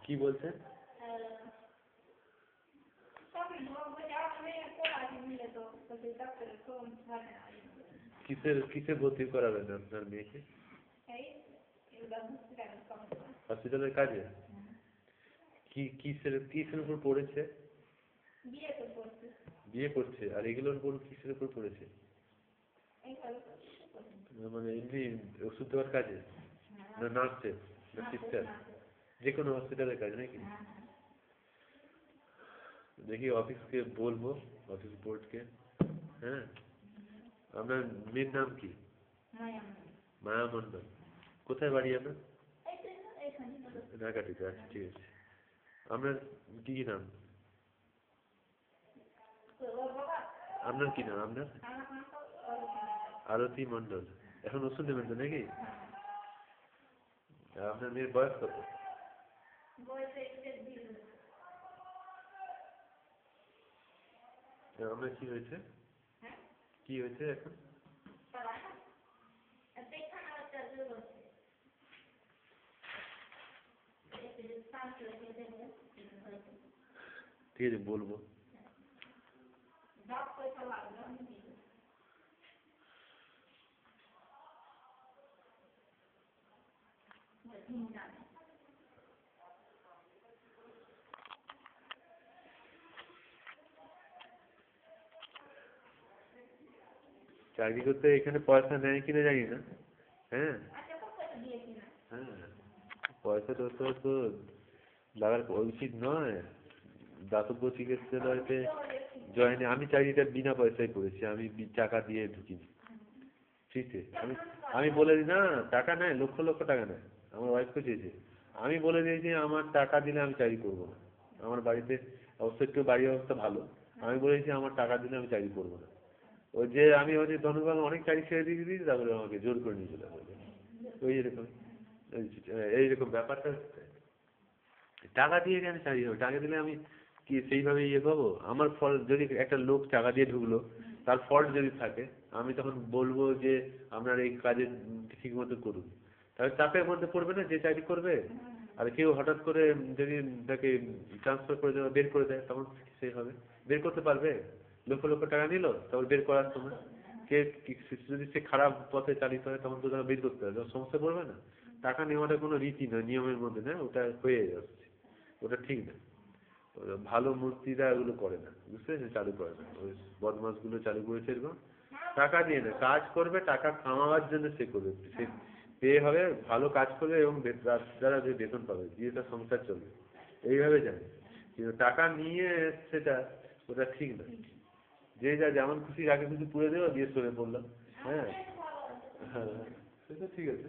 কি বলছেন? কিসে ভর্তি করাবেন আপনার মেয়েকে? হসপিটালের কাজে? কিসের উপর পড়েছে? বিয়ে করছে। আর এগুলোর উপর কিসের উপর পড়েছে? মানে এমনি ওষুধ দেওয়ার কাজে, না নার্সের, না সিস্টার? যে কোনো হসপিটালের কাজ নাকি? দেখি অফিসকে বলবো, অফিস বোর্ডকে। হ্যাঁ, আপনার মেয়ের নাম কি? মায়া মণ্ডল। কোথায় বাড়ি আপনার? ঢাকাটিতে। আচ্ছা, ঠিক আছে। আপনার কি নাম? আপনার কি নাম আপনার? আরতি মণ্ডল। এখন ওষুধ নেবেন তো নাকি? আপনার মেয়ের বয়স কত? আপনার কি হয়েছে? কি হয়েছে এখন? ঠিক আছে, বলবো। চাকরি করতে এখানে পয়সা নেয় কিনা জানি না। হ্যাঁ, হ্যাঁ, পয়সা তো লাগার উচিত নয়। দাতব্য চিকিৎসালয়তে জয়েনে আমি চাকরিটা বিনা পয়সায় করেছি, আমি টাকা দিয়ে ঢুকিনি। ঠিক আছে, আমি আমি বলে দিই না, টাকা নেয়, লক্ষ লক্ষ টাকা নেয়। আমার ওয়াইফকে চেয়েছে, আমি বলে দিয়েছি আমার টাকা দিলে আমি চাকরি করবো না। আমার বাড়িতে অবশ্য একটু বাড়ির অবস্থা ভালো, আমি বলেছি আমার টাকা দিলে আমি চাকরি করবো না। ওই যে আমি হচ্ছে ধনুকাল অনেক চাকরি ছেড়ে দিয়ে দিয়েছি, তারপরে আমাকে জোর করে নিয়ে চলে যাবে। ওই এরকম, এইরকম ব্যাপারটা হচ্ছে। টাকা দিয়ে কেন চাকরি হবে? টাকা দিলে আমি কি সেইভাবে ইয়ে পাবো? আমার ফল যদি একটা লোক টাকা দিয়ে ঢুকলো, তার ফল্ট যদি থাকে, আমি তখন বলবো যে আপনার এই কাজে ঠিক মতো করুন। তাহলে চাপের মধ্যে পড়বে না যে চাকরি করবে। আর কেউ হঠাৎ করে যদি তাকে ট্রান্সফার করে দেয়, বের করে দেয়, তখন সে হবে বের করতে পারবে? লক্ষ লক্ষ টাকা নিল, তারপর বের করার সময় কে যদি সে খারাপ পথে চালিত হয়, তখন তো তারা বের করতে হবে, তখন সমস্যা পড়বে না? টাকা নেওয়াটা কোনো রীতি নয়, নিয়মের মধ্যে না, ওটা হয়ে যাচ্ছে, ওটা ঠিক না। ভালো মূর্তিরা এগুলো করে না, বুঝতে পেরেছেন? চালু করে না, ওই বদমাস গুলো চালু করেছে এরকম। টাকা দিয়ে না, কাজ করবে, টাকা কামাবার জন্য সে করবে, সে পে হবে, ভালো কাজ করবে এবং দ্বারা যে বেতন পাবে, দিয়ে তার সংসার চলবে, এইভাবে জানে। কিন্তু টাকা নিয়ে সেটা, ওটা ঠিক না। যে যা যেমন খুশি রাগে খুশি পুড়ে দেবো, দিয়ে সরে পড়লাম। হ্যাঁ, হ্যাঁ, সেটা ঠিক আছে।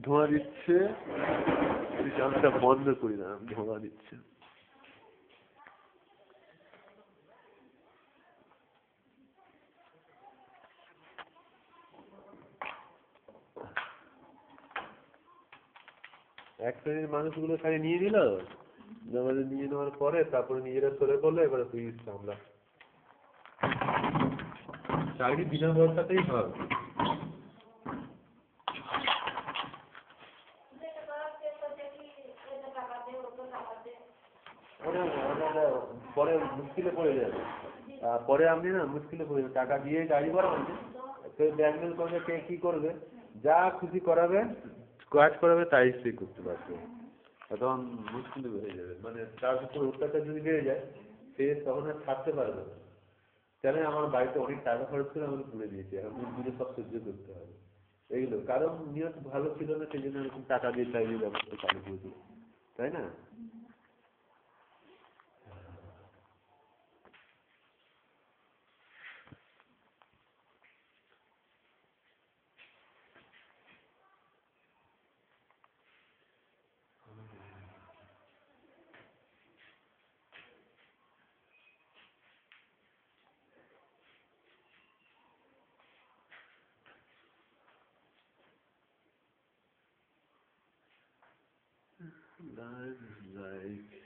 ধোঁয়া দিচ্ছে, জানটা বন্ধ করি না, ধোঁয়া দিচ্ছে। এক শ্রেণীর মানুষগুলো খালি নিয়ে নিল, আমাদের নিয়ে নেওয়ার পরে তারপরে নিজেরা সরে পড়লো, এবারে তুই সামলা। চাকরি বিনা পয়সাতেই হবে। পরে মুশকিলে পড়ে যাবে, পরে আপনি না মুশকিলে পড়ে যাবে। টাকা দিয়ে গাড়ি করাবেন, সে ব্ল্যাকমেল করবে, কে কি করবে, যা খুশি করাবে, কাজ করাবে, তাই সে করতে পারবে। তখন মুশকিল হয়ে যাবে, মানে তার উপর অত্যাচার যদি বেড়ে যায়, সে তখন আর থাকতে পারবে না। কেন? আমার বাড়িতে অনেক টাকা খরচ করে আমাকে তুলে দিয়েছে, এখন দিনে সব সহ্য করতে হবে এইগুলো। কারণ নিয়ত ভালো ছিল না, সেই জন্য এরকম টাকা দিয়ে চাইলে ব্যবস্থা চালু করে দিল, তাই না? Life is like